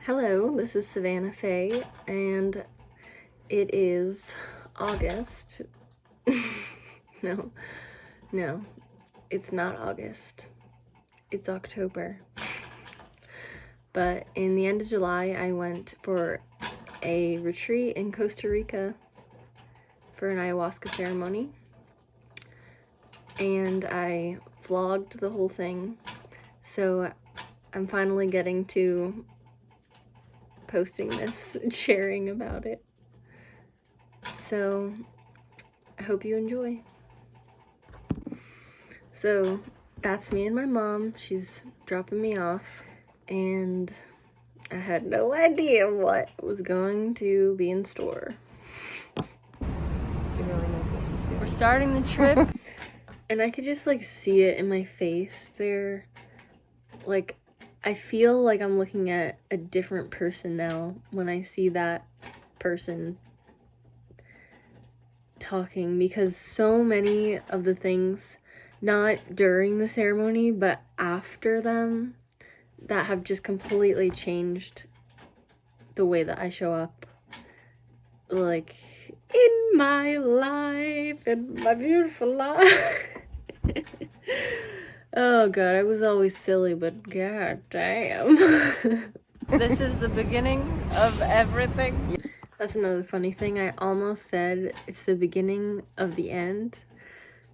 Hello, this is Savannah Faye, and it is August. No, it's not August. It's October. But in the end of July, I went for a retreat in Costa Rica for an ayahuasca ceremony, and I vlogged the whole thing, so I'm finally getting to posting this and sharing about it. So I hope you enjoy. So that's me and my mom. She's dropping me off, and I had no idea what was going to be in store. She really knows what she's doing. We're starting the trip, and I could just see it in my face there. I feel like I'm looking at a different person now when I see that person talking, because so many of the things, not during the ceremony, but after them, that have just completely changed the way that I show up. In my life, in my beautiful life. Oh god, I was always silly, but god damn. This is the beginning of everything. That's another funny thing. I almost said it's the beginning of the end.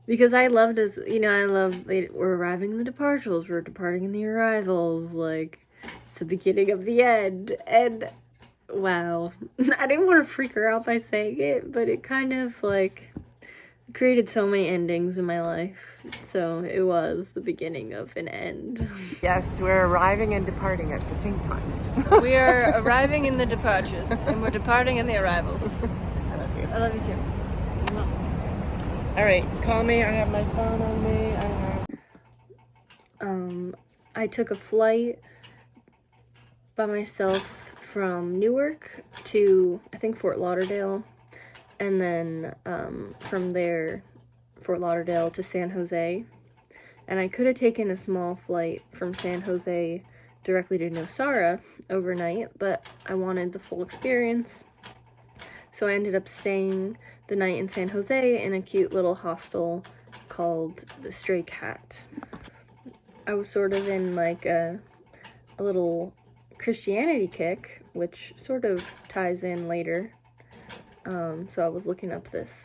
Because I love this, I love, we're arriving in the departures, we're departing in the arrivals, it's the beginning of the end. And wow, I didn't want to freak her out by saying it, but it kind of created so many endings in my life, so it was the beginning of an end. Yes, we're arriving and departing at the same time. We are arriving in the departures, and we're departing in the arrivals. I love you. I love you too. All right, call me. I have my phone on me. I took a flight by myself from Newark to, I think, Fort Lauderdale. And then from there, Fort Lauderdale to San Jose. And I could have taken a small flight from San Jose directly to Nosara overnight, but I wanted the full experience. So I ended up staying the night in San Jose in a cute little hostel called the Stray Cat. I was sort of in a little Christianity kick, which sort of ties in later. So I was looking up the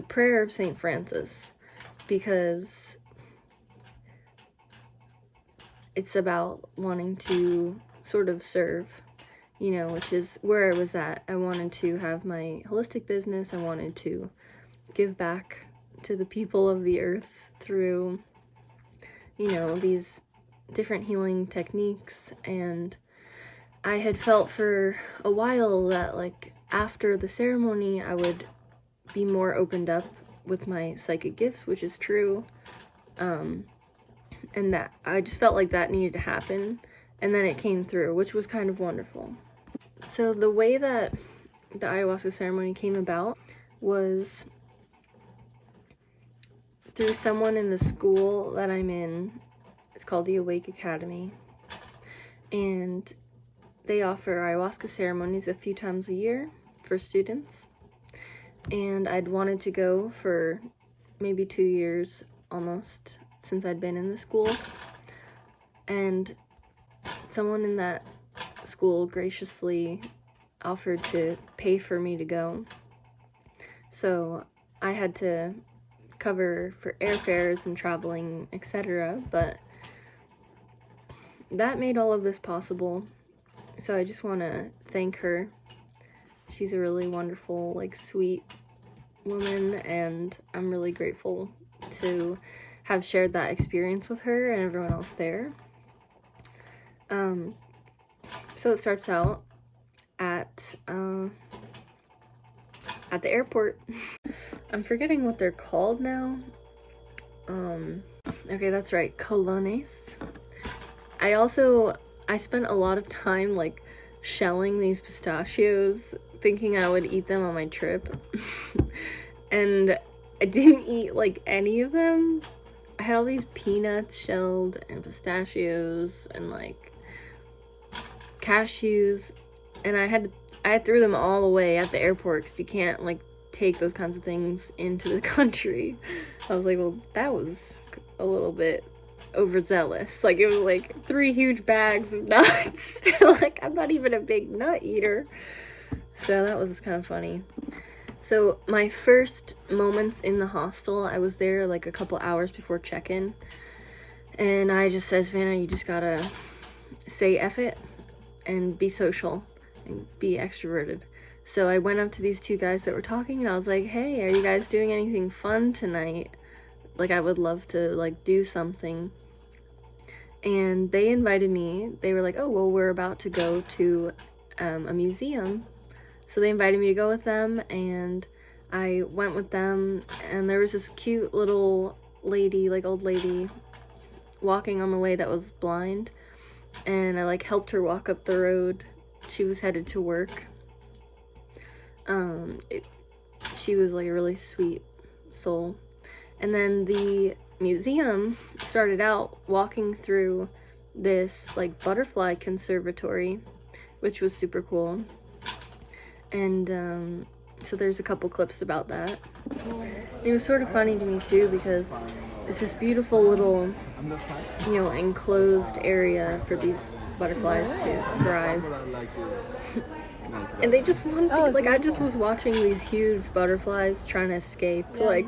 prayer of St. Francis, because it's about wanting to sort of serve, which is where I was at. I wanted to have my holistic business. I wanted to give back to the people of the earth through, these different healing techniques. And I had felt for a while that after the ceremony I would be more opened up with my psychic gifts, which is true, and that I just felt like that needed to happen, and then it came through, which was kind of wonderful. So the way that the ayahuasca ceremony came about was through someone in the school that I'm in. It's called the Awake Academy, and they offer ayahuasca ceremonies a few times a year for students, and I'd wanted to go for maybe 2 years almost since I'd been in the school, and someone in that school graciously offered to pay for me to go, so I had to cover for airfares and traveling, etc., but that made all of this possible. So I just want to thank her. She's a really wonderful, sweet woman, and I'm really grateful to have shared that experience with her and everyone else there. So it starts out at the airport. I'm forgetting what they're called now. Okay, that's right, colones. I spent a lot of time shelling these pistachios, thinking I would eat them on my trip. And I didn't eat any of them. I had all these peanuts shelled and pistachios and like cashews, and I threw them all away at the airport because you can't like take those kinds of things into the country. I was like, well, that was a little bit overzealous. Like, it was like 3 huge bags of nuts. Like, I'm not even a big nut eater. So that was kind of funny. So my first moments in the hostel, I was there like a couple hours before check-in, and I just said, Savannah, you just gotta say F it and be social and be extroverted. So I went up to these 2 guys that were talking, and I was like, hey, are you guys doing anything fun tonight? Like, I would love to like do something. And they invited me. They were like, oh, well, we're about to go to a museum. So they invited me to go with them, and I went with them, and there was this cute little lady, like old lady, walking on the way that was blind, and I like helped her walk up the road. She was headed to work. She was like a really sweet soul. And then the museum started out walking through this like butterfly conservatory, which was super cool. And so there's a couple clips about that. It was sort of funny to me too, because it's this beautiful little, you know, enclosed area for these butterflies to thrive. And they just wanted, like, I just was watching these huge butterflies trying to escape, like,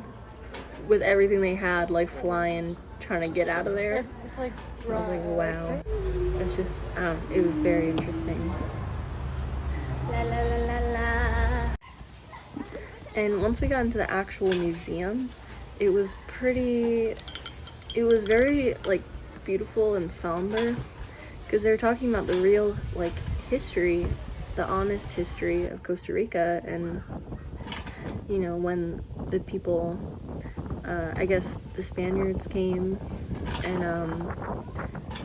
with everything they had, like, flying, trying to get out of there. It's like, I was like, wow. It's just, it was very interesting. la la la la la. And once we got into the actual museum, it was very, like, beautiful and somber, because they were talking about the real, like, history, the honest history of Costa Rica, and, you know, when the people, I guess the Spaniards came and,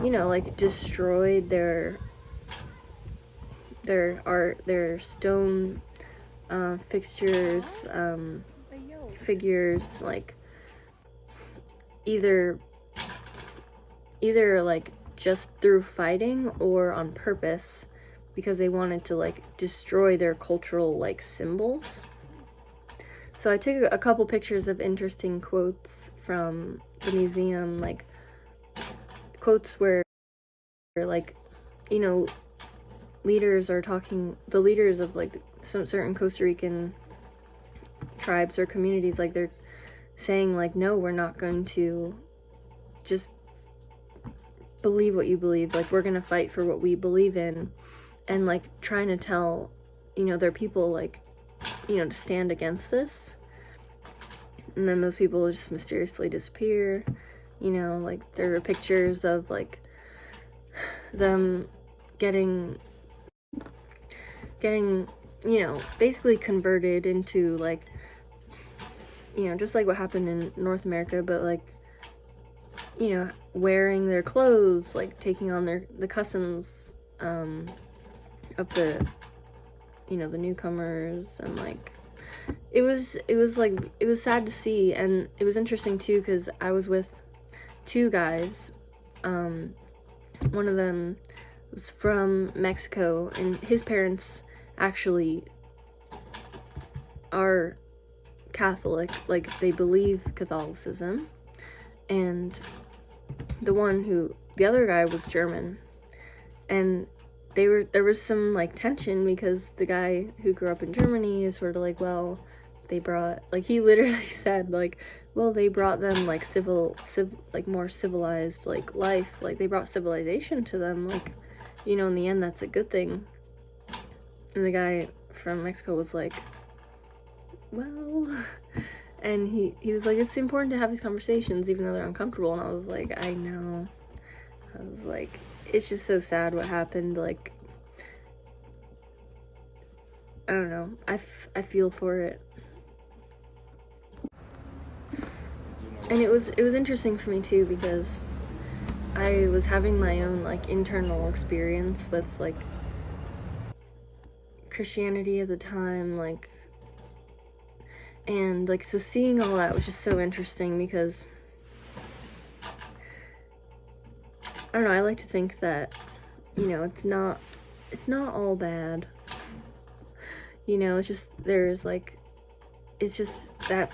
you know, like, destroyed their art, their stone fixtures, figures, like, either like just through fighting or on purpose, because they wanted to like destroy their cultural like symbols. So I took a couple pictures of interesting quotes from the museum, like quotes where, like, you know, leaders are talking, the leaders of like some certain Costa Rican tribes or communities, like, they're saying like, no, we're not going to just believe what you believe, like, we're gonna fight for what we believe in, and like trying to tell, you know, their people, like, you know, to stand against this. And then those people just mysteriously disappear, you know, like, there are pictures of like them getting, you know, basically converted into, like, you know, just like what happened in North America, but like, you know, wearing their clothes, like taking on the customs of the, you know, the newcomers, and like it was sad to see. And it was interesting too, because I was with 2 guys. One of them was from Mexico, and his parents actually are Catholic, like, they believe Catholicism. And the other guy was German, and there was some like tension, because the guy who grew up in Germany is sort of like, well, they brought, like, he literally said, like, well, they brought them like like more civilized like life, like they brought civilization to them, like, you know, in the end that's a good thing. And the guy from Mexico was like, well, and he was like, it's important to have these conversations even though they're uncomfortable. And I was like, I know. I was like, it's just so sad what happened. Like, I don't know, I feel for it. And it was interesting for me too, because I was having my own like internal experience with like Christianity at the time, like, and like, so seeing all that was just so interesting, because I don't know, I like to think that, you know, it's not all bad. You know, it's just, there's like, it's just that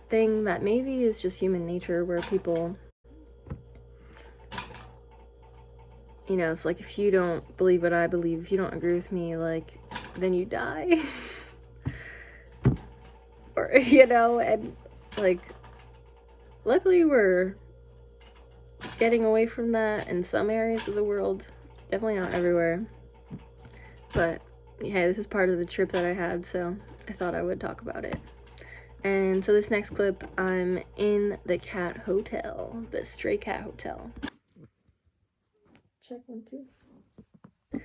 thing that maybe is just human nature where people, you know, it's like, if you don't believe what I believe, if you don't agree with me, like, then you die. Or, you know, and like, luckily we're getting away from that in some areas of the world. Definitely not everywhere. But yeah, this is part of the trip that I had, so I thought I would talk about it. And so this next clip, I'm in the cat hotel, the stray cat hotel. Check 1, 2.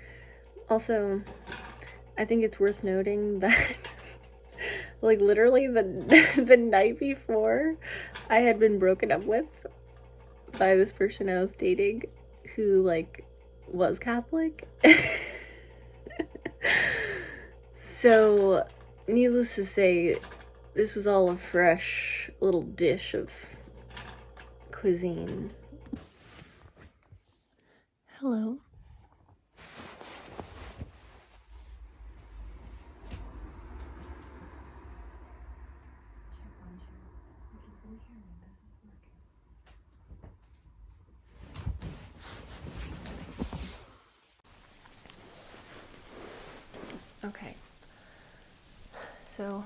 Also, I think it's worth noting that like literally the night before, I had been broken up with by this person I was dating who like was Catholic. So, needless to say, this was all a fresh little dish of cuisine. Hello. Okay. So,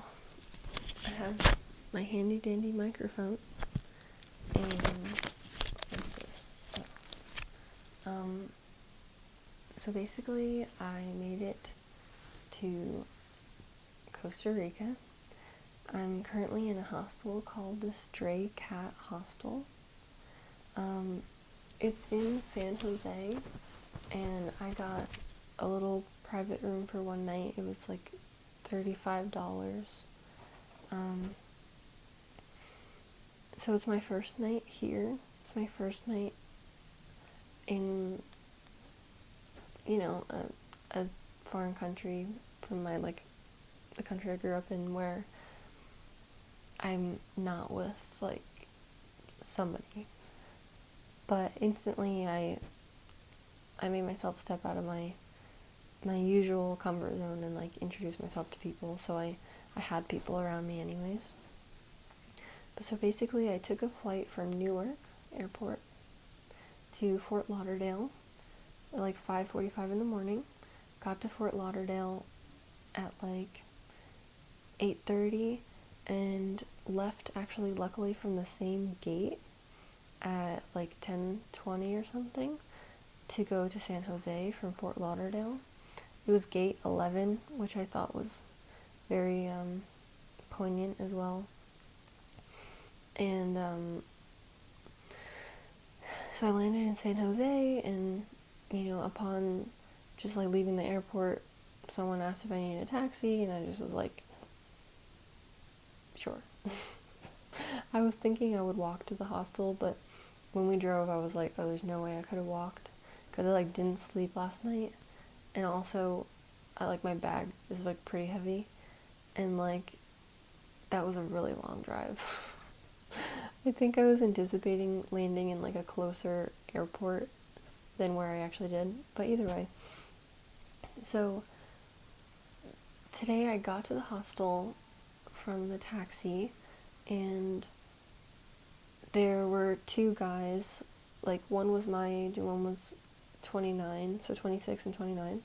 I have my handy dandy microphone, and what's this? So basically, I made it to Costa Rica. I'm currently in a hostel called the Stray Cat Hostel. It's in San Jose, and I got a little private room for one night. It was like $35. So it's my first night here. It's my first night in, you know, a foreign country from my, like, the country I grew up in, where I'm not with, like, somebody. But instantly I made myself step out of my usual comfort zone and, like, introduce myself to people, so I had people around me anyways. But so basically I took a flight from Newark Airport to Fort Lauderdale at like 5:45 in the morning. Got to Fort Lauderdale at like 8:30 and left, actually luckily, from the same gate at like 10:20 or something to go to San Jose from Fort Lauderdale. It was gate 11, which I thought was very poignant as well. And so I landed in San Jose, and, you know, upon just like leaving the airport, someone asked if I needed a taxi, and I just was like, sure. I was thinking I would walk to the hostel, but when we drove, I was like, oh, there's no way I could have walked, because I like didn't sleep last night, and also my bag is like pretty heavy, and like that was a really long drive. I think I was anticipating landing in like a closer airport than where I actually did, but either way. So today I got to the hostel from the taxi, and there were two guys, like one was my age and one was 29, so 26 and 29,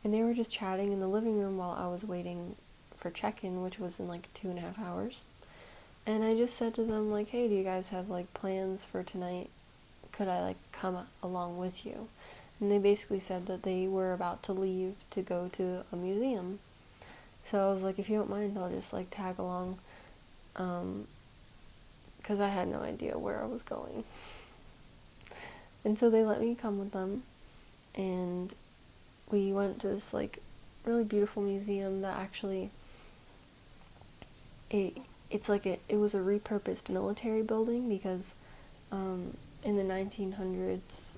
and they were just chatting in the living room while I was waiting for check-in, which was in like 2.5 hours. And I just said to them, like, hey, do you guys have like plans for tonight? Could I like come along with you? And they basically said that they were about to leave to go to a museum. So I was like, if you don't mind, I'll just like tag along, because I had no idea where I was going. And so they let me come with them, and we went to this like really beautiful museum that actually it was a repurposed military building, because in the 1900s,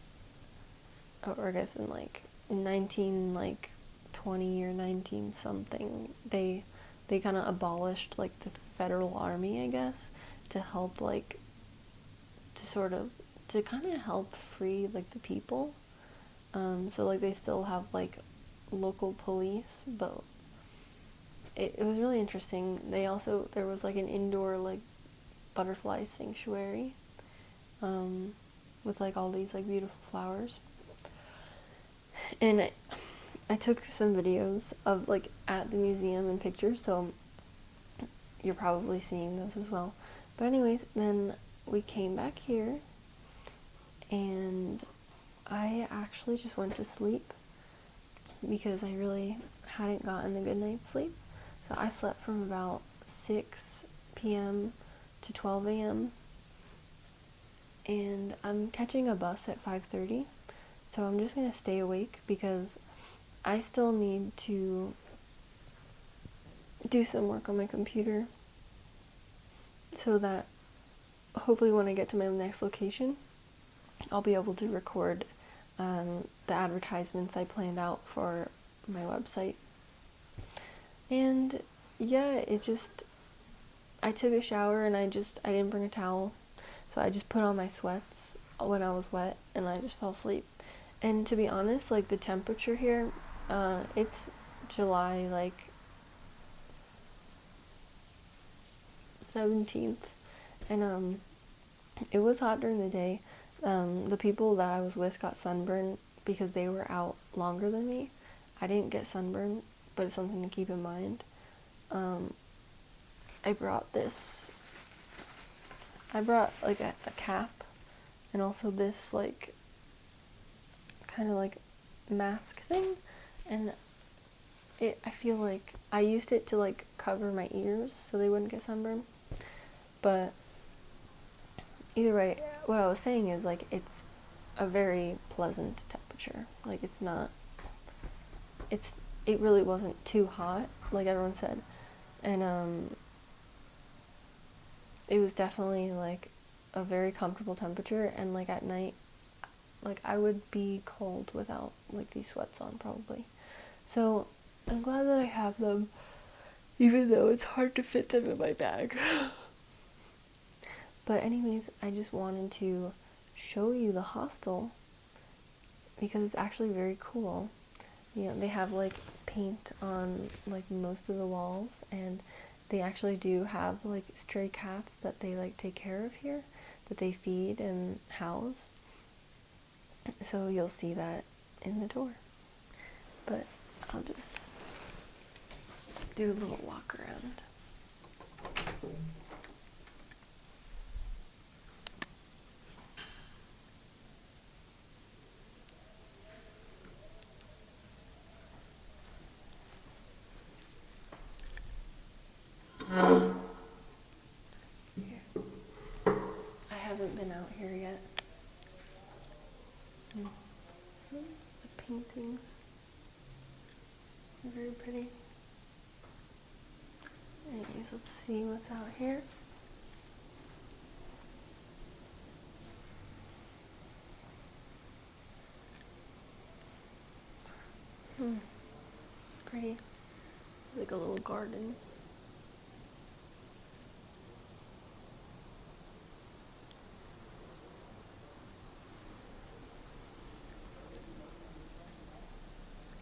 or I guess in like 1920 or 19 something, they kind of abolished like the federal army, I guess, to help like to sort of to kind of help free like the people. So like they still have like local police, but it was really interesting. There was like an indoor like butterfly sanctuary, with like all these like beautiful flowers. And I took some videos of like at the museum and pictures, so you're probably seeing those as well. But anyways, then we came back here and I actually just went to sleep because I really hadn't gotten a good night's sleep. So I slept from about 6 p.m. to 12 a.m. and I'm catching a bus at 5:30. So I'm just going to stay awake because I still need to do some work on my computer so that hopefully when I get to my next location, I'll be able to record the advertisements I planned out for my website. And yeah, I took a shower and I didn't bring a towel, so I just put on my sweats when I was wet and I just fell asleep. And to be honest, like the temperature here, it's July like 17th, and it was hot during the day. The people that I was with got sunburned because they were out longer than me. I didn't get sunburned, but it's something to keep in mind. I brought like a cap and also this like kind of like mask thing, and I feel like I used it to like cover my ears so they wouldn't get sunburned. But either way, what I was saying is like it's a very pleasant temperature. Like it really wasn't too hot like everyone said, and it was definitely like a very comfortable temperature. And like at night, like I would be cold without like these sweats on probably. So I'm glad that I have them, even though it's hard to fit them in my bag. But anyways, I just wanted to show you the hostel because it's actually very cool. You know, they have like paint on like most of the walls, and they actually do have like stray cats that they like take care of here, that they feed and house. So you'll see that in the tour. But I'll just do a little walk around. I haven't been out here yet. The paintings are very pretty. Anyways, let's see what's out here. It's pretty. It's like a little garden.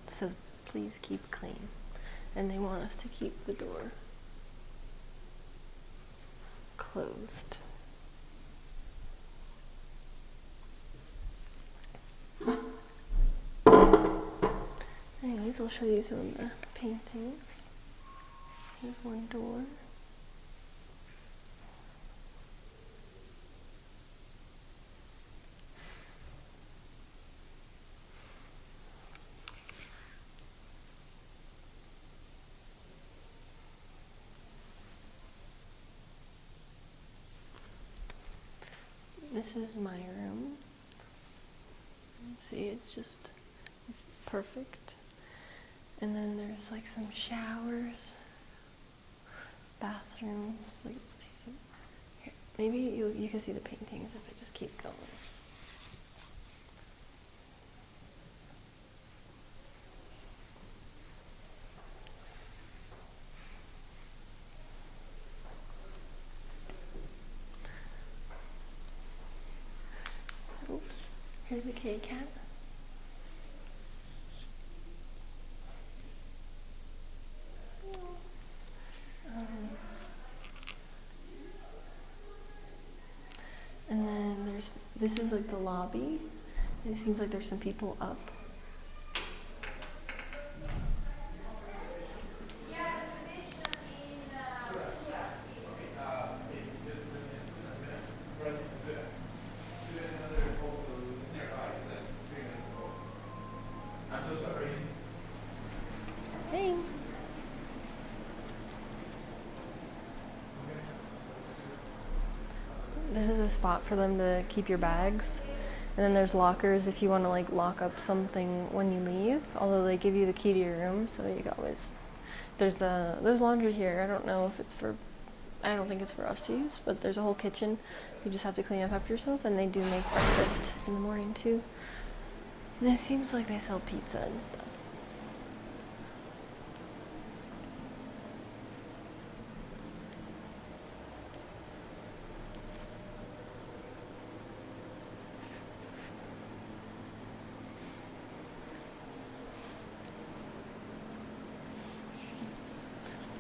It says, please keep clean. And they want us to keep the door closed. Anyways, I'll show you some of the paintings. Here's one door. This is my room. See, it's perfect. And then there's like some showers, bathrooms. Like, here, maybe you can see the paintings if I just keep going. Here's a kitty cat. And then this is like the lobby. And it seems like there's some people up. Thanks. This is a spot for them to keep your bags. And then there's lockers if you want to like lock up something when you leave. Although they give you the key to your room, so you can always. There's laundry here. I don't know if it's for. I don't think it's for us to use, but there's a whole kitchen. You just have to clean up after yourself, and they do make breakfast in the morning too. And it seems like they sell pizza and stuff.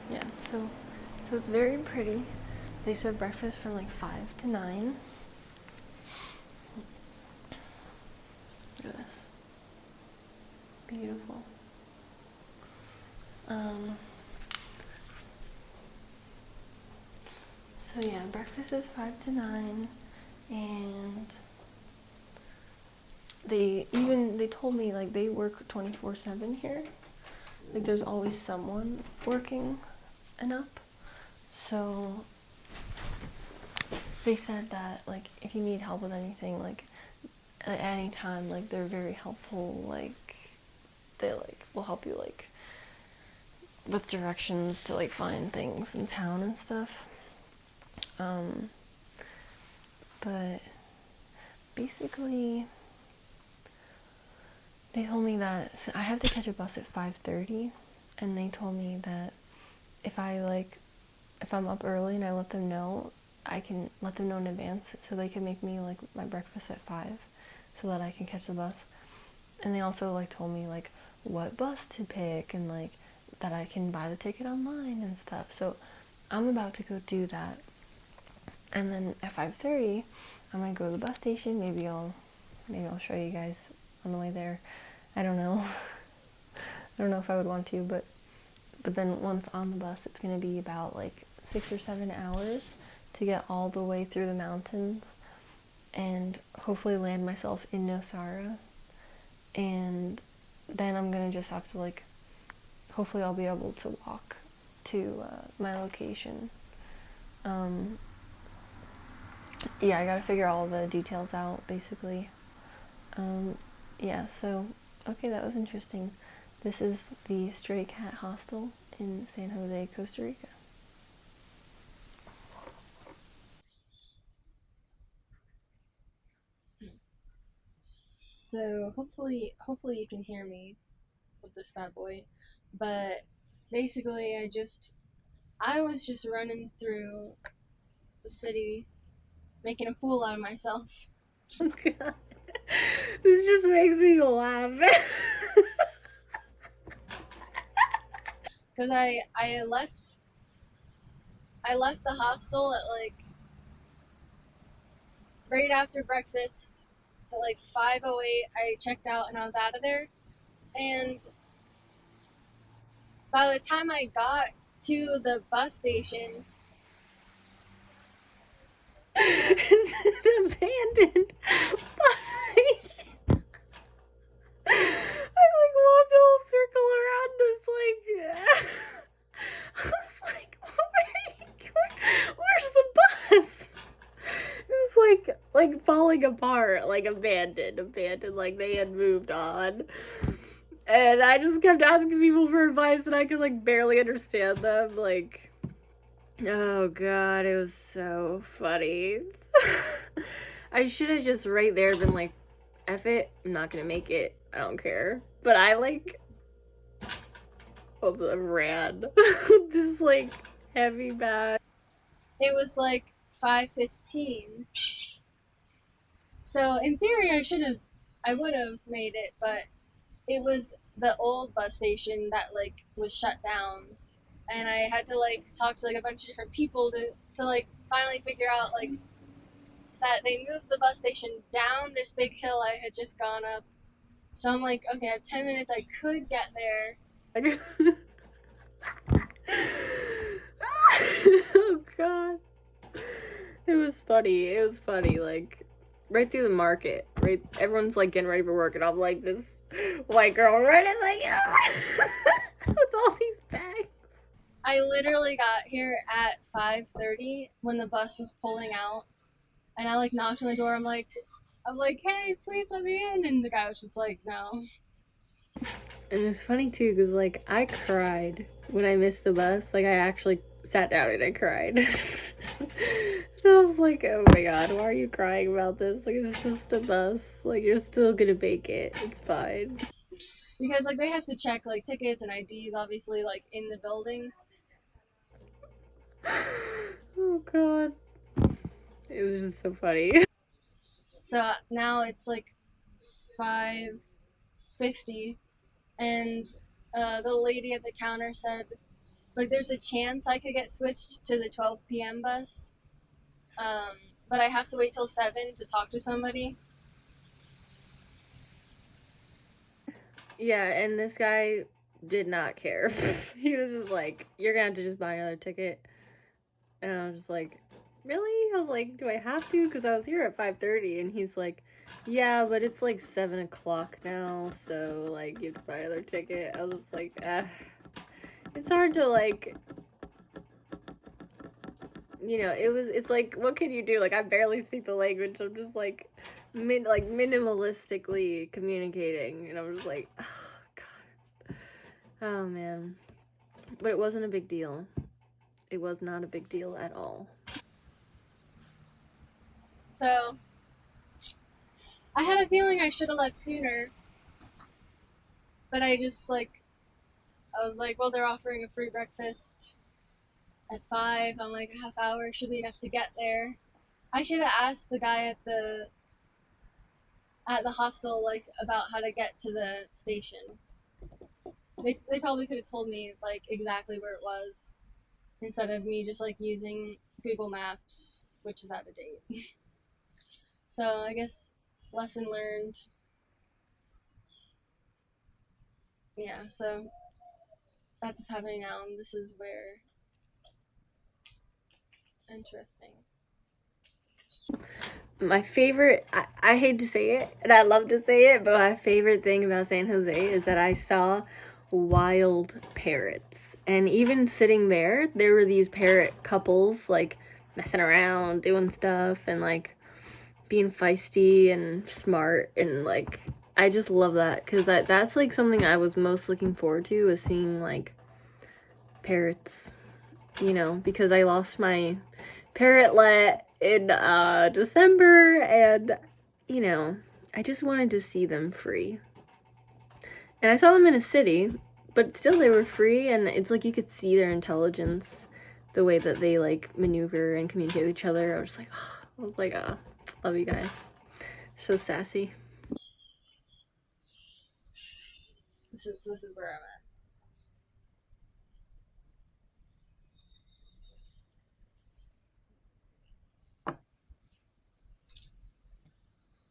Yeah, so it's very pretty. They serve breakfast from like 5 to 9. Look at this. Beautiful. So yeah, breakfast is 5 to 9, and they told me like they work 24/7 here. Like there's always someone working and up. So they said that like if you need help with anything, like at any time, like they're very helpful. Like they like will help you like with directions to like find things in town and stuff. But basically they told me that I have to catch a bus at 5:30, and they told me that if I'm up early and I let them know, I can let them know in advance so they can make me like my breakfast at 5 so that I can catch the bus. And they also like told me like what bus to pick and like that I can buy the ticket online and stuff. So I'm about to go do that. And then at 5:30, I'm gonna go to the bus station. Maybe I'll show you guys on the way there. I don't know. I don't know if I would want to, but then once on the bus, it's gonna be about like 6 or 7 hours to get all the way through the mountains and hopefully land myself in Nosara. And then I'm gonna just have to like, hopefully I'll be able to walk to my location. Yeah, I gotta figure all the details out, basically. Yeah, so, okay, that was interesting. This is the Stray Cat Hostel in San Jose, Costa Rica. So, hopefully you can hear me with this bad boy. But, basically, I was just running through the city, making a fool out of myself. Oh god. This just makes me laugh. Because I left the hostel at like right after breakfast. So like 5:08 I checked out and I was out of there. And by the time I got to the bus station, it's an abandoned bus station. I like walked a whole circle around this like I was like, where's the bus? It was like falling apart, like abandoned, like they had moved on. And I just kept asking people for advice and I could like barely understand them. Like, oh god, it was so funny. I should have just right there been like, F it, I'm not gonna make it. I don't care. But I like ran this like heavy bag. It was like 5:15. So in theory I should have I would have made it, but it was the old bus station that like was shut down, and I had to like talk to like a bunch of different people to like finally figure out like that they moved the bus station down this big hill I had just gone up. So I'm like, okay, I have 10 minutes, I could get there. Oh god. It was funny, like right through the market, right, everyone's like getting ready for work and I'm like this white girl running like with all these bags. I literally got here at 5:30 when the bus was pulling out, and I like knocked on the door. I'm like, hey, please let me in, and the guy was just like, no. And it's funny too because like I cried when I missed the bus. Like I actually sat down and I cried. And I was like, oh my god, why are you crying about this? Like it's just a bus. Like you're still gonna make it. It's fine. Because like they had to check like tickets and IDs obviously like in the building. Oh god. It was just so funny. So now it's like 5:50, and the lady at the counter said like there's a chance I could get switched to the 12 p.m. bus, but I have to wait till 7 to talk to somebody. Yeah, and this guy did not care. He was just like, you're gonna have to just buy another ticket. And I was just like, really? I was like, do I have to? Because I was here at 5:30, and he's like, yeah, but it's like 7 o'clock now, so like you have to buy another ticket. I was just like, it's hard to like, you know, it's like, what can you do? Like I barely speak the language. I'm just like minimalistically communicating, and I'm just like, oh god, oh man. But it wasn't a big deal. It was not a big deal at all. So I had a feeling I should have left sooner, but I was like, well, they're offering a free breakfast at 5. I'm like, a half hour should be enough to get there. I should have asked the guy at the hostel like about how to get to the station. They probably could have told me like exactly where it was, instead of me just like using Google Maps, which is out of date. So I guess lesson learned. Yeah, so that's what's happening now, and this is where. Interesting. My favorite, I hate to say it, and I love to say it, but my favorite thing about San Jose is that I saw wild parrots. And even sitting there were these parrot couples, like, messing around, doing stuff, and, like, being feisty and smart, and, like, I just love that, because that's, like, something I was most looking forward to, was seeing, like, parrots, you know, because I lost my parrotlet in December, and you know, I just wanted to see them free. And I saw them in a city, but still they were free, and it's like you could see their intelligence, the way that they like maneuver and communicate with each other. I was like, love you guys, so sassy. This is where I'm at.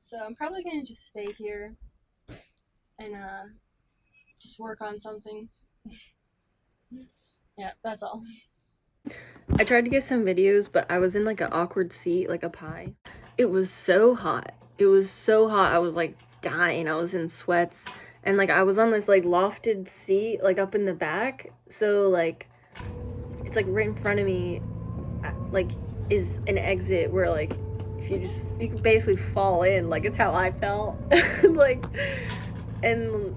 So I'm probably gonna just stay here and just work on something. Yeah, that's all. I tried to get some videos, but I was in like an awkward seat, like a pie. It was so hot. It was so hot. I was like dying. I was in sweats, and like I was on this like lofted seat, like up in the back. So like it's like right in front of me, like is an exit where like you could basically fall in. Like it's how I felt. Like, and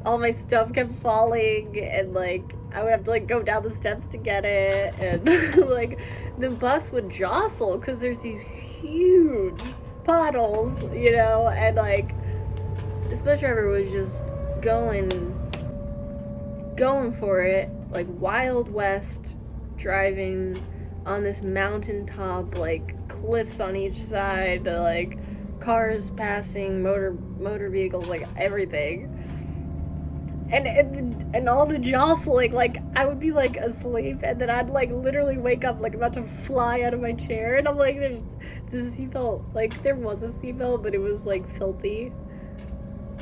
all my stuff kept falling, and like I would have to like go down the steps to get it, and like the bus would jostle because there's these huge puddles, you know, and like this bus driver was just going for it, like Wild West, driving on this mountaintop, like cliffs on each side, like cars passing, motor vehicles, like everything. And all the jostling, like I would be like asleep, and then I'd like literally wake up like about to fly out of my chair, and I'm like, there's seatbelt, like there was a seatbelt, but it was like filthy,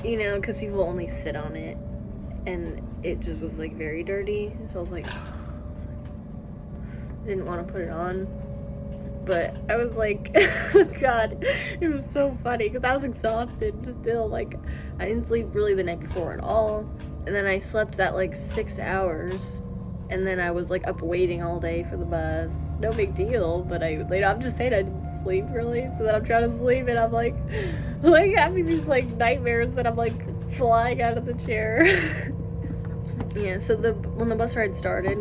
you know, because people only sit on it, and it just was like very dirty. So I was like, didn't want to put it on, but I was like, God, it was so funny because I was exhausted still. Like I didn't sleep really the night before at all. And then I slept that like 6 hours, and then I was like up waiting all day for the bus. No big deal, but I'm just saying I didn't sleep really. So then I'm trying to sleep, and I'm like having these like nightmares that I'm like flying out of the chair. Yeah. So when the bus ride started,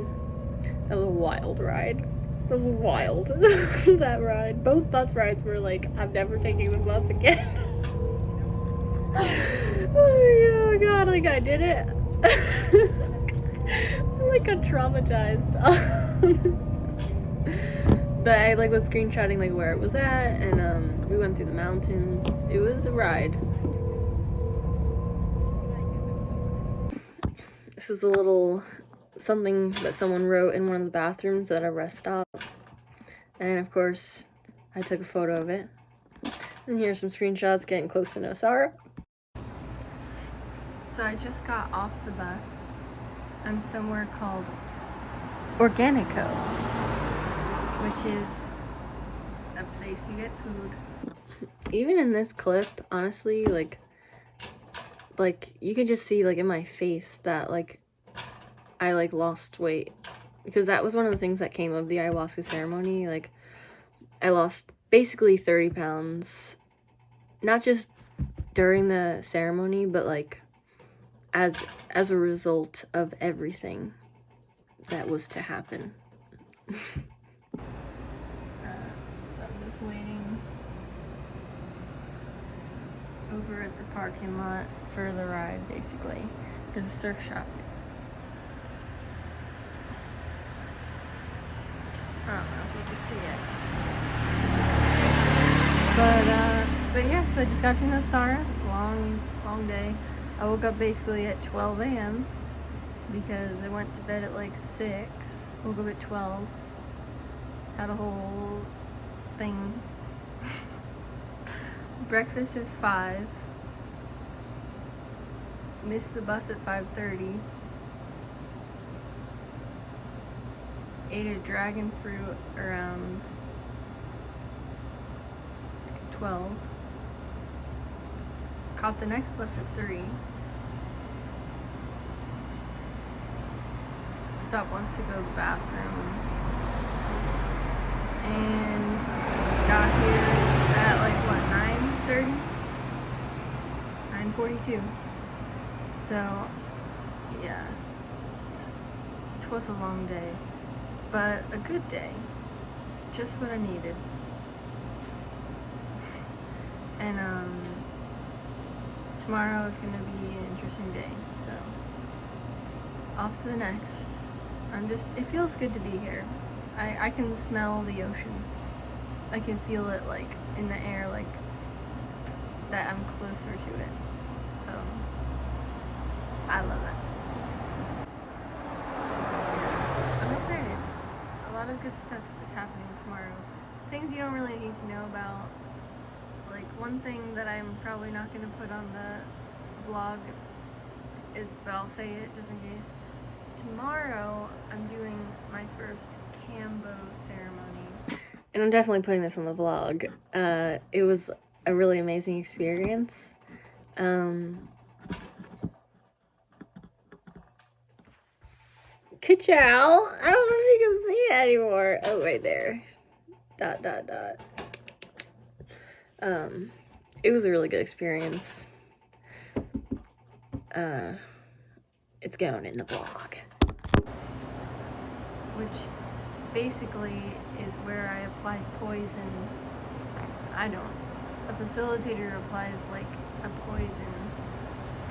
that was a wild ride. That was wild. That ride. Both bus rides were like, I'm never taking the bus again. Oh God, like I did it. I got traumatized. But I like was screenshotting like where it was at, and we went through the mountains. It was a ride. This was a little something that someone wrote in one of the bathrooms at a rest stop. And of course, I took a photo of it. And here's some screenshots getting close to Nosara. So I just got off the bus. I'm somewhere called Organico, which is a place you get food. Even in this clip, honestly, like you can just see like in my face that like I like lost weight, because that was one of the things that came of the ayahuasca ceremony. Like I lost basically 30 pounds, not just during the ceremony, but like as a result of everything that was to happen. So I'm just waiting over at the parking lot for the ride, basically. There's a surf shop. I don't know if you can see it. But yeah, so I just got to Nosara. Long day. I woke up basically at 12 a.m. because I went to bed at like 6. Woke up at 12. Had a whole thing. Breakfast at 5. Missed the bus at 5:30. Ate a dragon fruit around 12. Caught the next bus at 3. Stopped once to go to the bathroom. And got here at like what, 9:30? 9:42. So yeah. It was a long day. But a good day. Just what I needed. And tomorrow is gonna be an interesting day. So off to the next. It feels good to be here. I can smell the ocean. I can feel it like in the air, like that I'm closer to it. So I love it. I'm excited. A lot of good stuff is happening tomorrow. Things you don't really need to know about. Like one thing that I'm probably not going to put on the vlog is, but I'll say it just in case. Tomorrow I'm doing my first Kambo ceremony. And I'm definitely putting this on the vlog. It was a really amazing experience. Ka-chow! I don't know if you can see it anymore. Oh, right there. ... It was a really good experience. It's going in the vlog. Which basically is where I applied poison. A facilitator applies like a poison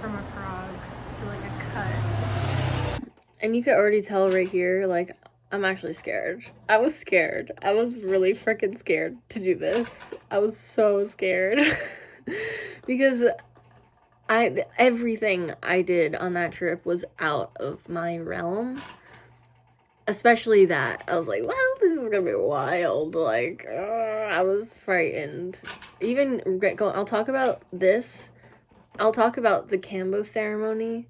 from a frog to like a cut. And you could already tell right here, like I'm actually scared. I was scared. I was really freaking scared to do this. I was so scared. Because everything I did on that trip was out of my realm. Especially that. I was like, well, this is gonna be wild. Like, I was frightened. Even, I'll talk about this. I'll talk about the Kambo ceremony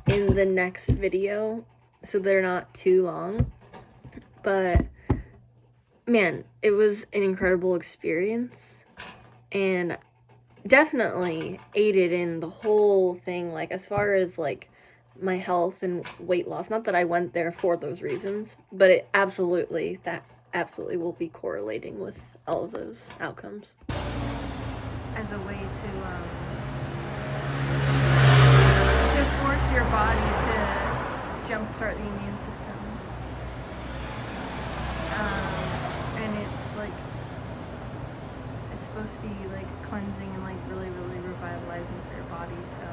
in the next video, so they're not too long. But, man, it was an incredible experience. And definitely aided in the whole thing, like, as far as, like, my health and weight loss. Not that I went there for those reasons, but that absolutely will be correlating with all of those outcomes. As a way to force your body to jumpstart the immune system. And it's like, it's supposed to be like cleansing and like really, really revitalizing for your body, so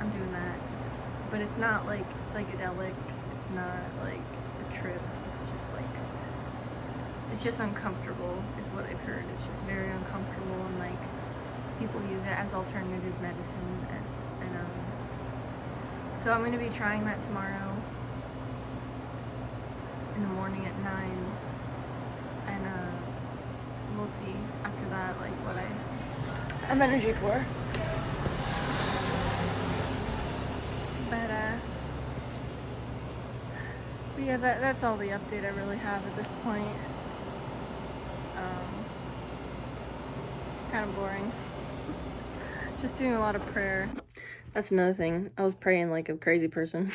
I'm doing that. But it's not like psychedelic, it's not like a trip, it's just uncomfortable is what I've heard. It's just very uncomfortable, and like people use it as alternative medicine, and so I'm going to be trying that tomorrow in the morning at 9, and we'll see after that like what I'm energy for. But yeah, that's all the update I really have at this point. Kind of boring. Just doing a lot of prayer. That's another thing. I was praying like a crazy person.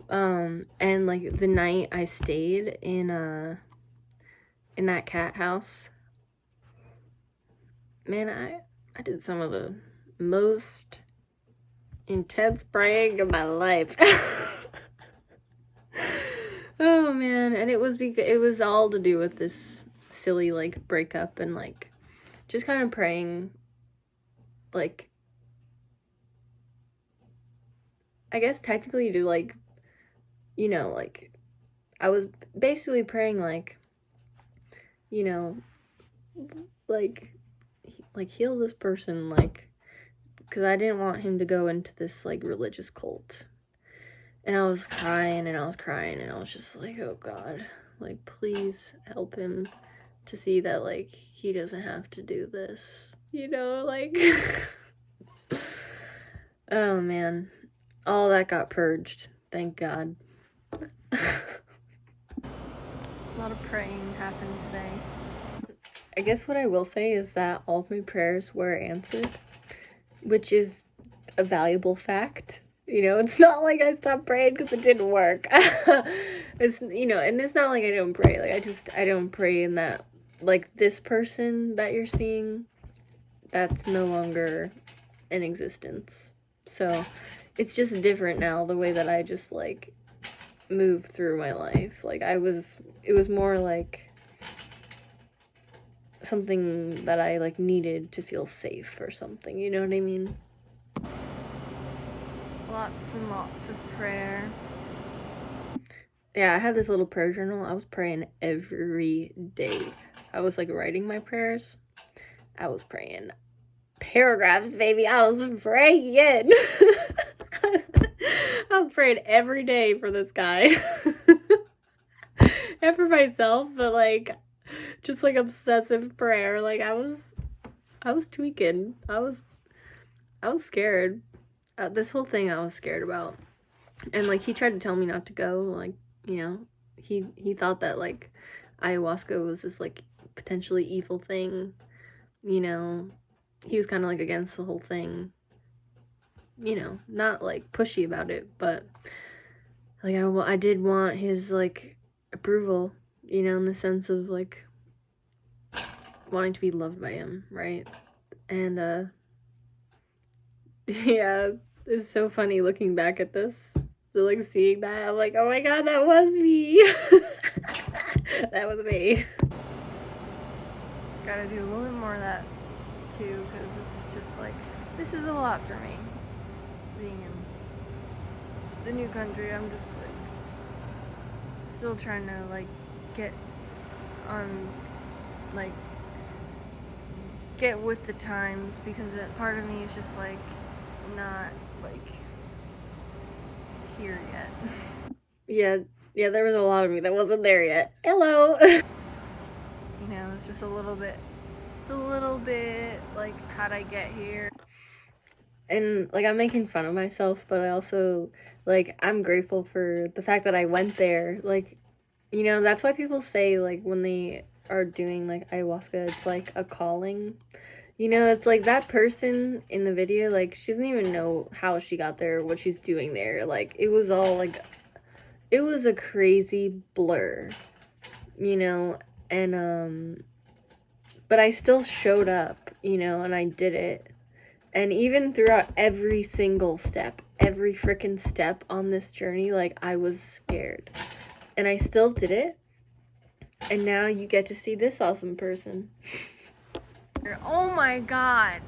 And like the night I stayed in that cat house, man, I did some of the most intense praying of my life. Oh man, and it was all to do with this silly like breakup, and like just kind of praying, like, I guess technically to like, you know, like I was basically praying like, you know, like heal this person, like, because I didn't want him to go into this like religious cult. And I was crying and I was crying and I was just like, oh God, like please help him to see that like he doesn't have to do this, you know, like oh man, all that got purged, thank God. A lot of praying happened today. I guess what I will say is that all of my prayers were answered, which is a valuable fact. You know, it's not like I stopped praying because it didn't work. It's, you know, and it's not like I don't pray. Like, I don't pray in that, like, this person that you're seeing, that's no longer in existence. So, it's just different now, the way that I just, like, move through my life. Like, it was more like something that I, like, needed to feel safe or something, you know what I mean? Lots and lots of prayer. Yeah, I had this little prayer journal. I was praying every day. I was like writing my prayers. I was praying paragraphs, baby. I was praying. I was praying every day for this guy. And for myself, but like just like obsessive prayer. Like I was tweaking. I was scared. This whole thing I was scared about. And like he tried to tell me not to go, like, you know, he thought that like ayahuasca was this like potentially evil thing, you know. He was kind of like against the whole thing, you know, not like pushy about it, but like I did want his like approval, you know, in the sense of like wanting to be loved by him, right? And yeah, it's so funny looking back at this. So like seeing that, I'm like, oh my God, that was me. That was me. Gotta do a little bit more of that too, because this is just like, this is a lot for me, being in the new country, I'm just like still trying to like get on, like get with the times, because part of me is just like not like here yet. Yeah, there was a lot of me that wasn't there yet. Hello. You know, it's just a little bit like, how'd I get here? And like, I'm making fun of myself, but I also like, I'm grateful for the fact that I went there. Like, you know, that's why people say like when they are doing like ayahuasca, it's like a calling. You know, it's like that person in the video, like, she doesn't even know how she got there, what she's doing there. Like, it was all like, it was a crazy blur, you know, and but I still showed up, you know, and I did it. And even throughout every single step, every freaking step on this journey, like, I was scared. And I still did it. And now you get to see this awesome person. Oh my god.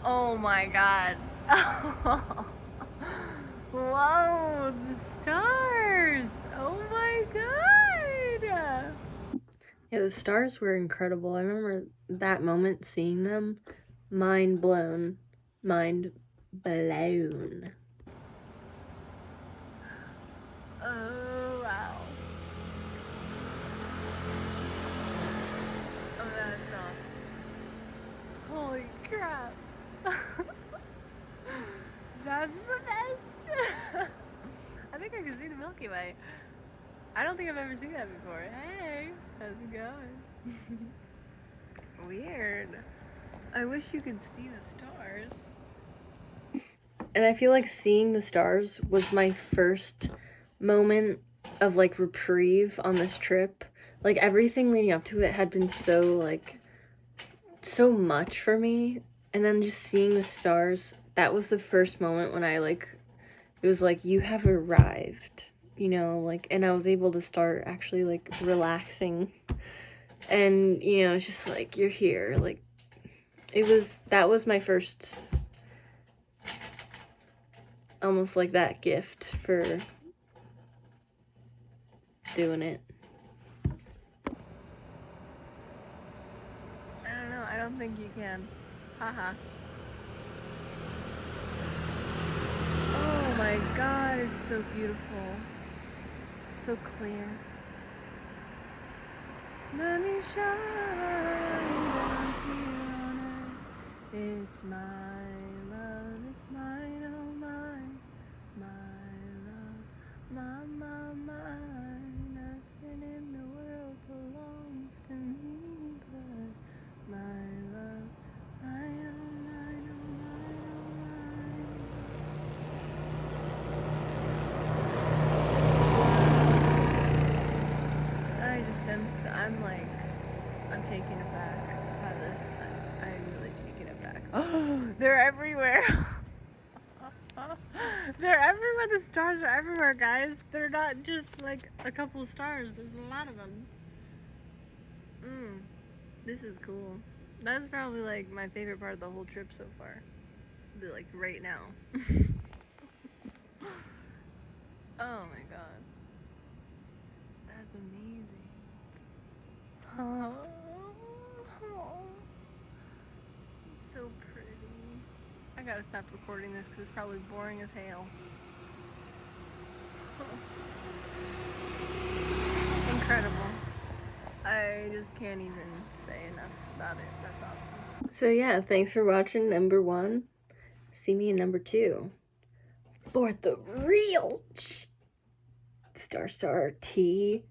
Oh my god. Whoa, the stars. Oh my god. Yeah, the stars were incredible. I remember that moment, seeing them. Mind blown. Mind blown. Oh wow. Oh, that's awesome. Holy crap. That's the best. I think I can see the Milky Way. I don't think I've ever seen that before. Hey, how's it going? Weird. I wish you could see the stars. And I feel like seeing the stars was my first moment of like reprieve on this trip. Like, everything leading up to it had been so like, so much for me. And then just seeing the stars, that was the first moment when I like, it was like, you have arrived, you know, like, and I was able to start actually like relaxing. And, you know, it's just like, you're here. Like, that was my first, almost like that gift for doing it. I don't know. I don't think you can. Haha. Oh my god, it's so beautiful. So clear. Let me shine down here on earth. It's my love, it's mine, oh mine. My love, mine. Nothing in the world belongs to me but my love. Mine, oh mine, oh mine, oh mine. I just sense, I'm taking it back by this. I'm really taking it back. Oh, they're everywhere. They're everywhere. The stars are everywhere, guys. They're not just like a couple stars. There's a lot of them. This is cool. That's probably like my favorite part of the whole trip so far. Like right now. Oh my god. That's amazing. Oh. So pretty. I gotta stop recording this because it's probably boring as hell. Incredible. I just can't even say enough about it. That's awesome. So yeah, thanks for watching number 1. See me in number 2 for the real Star tea.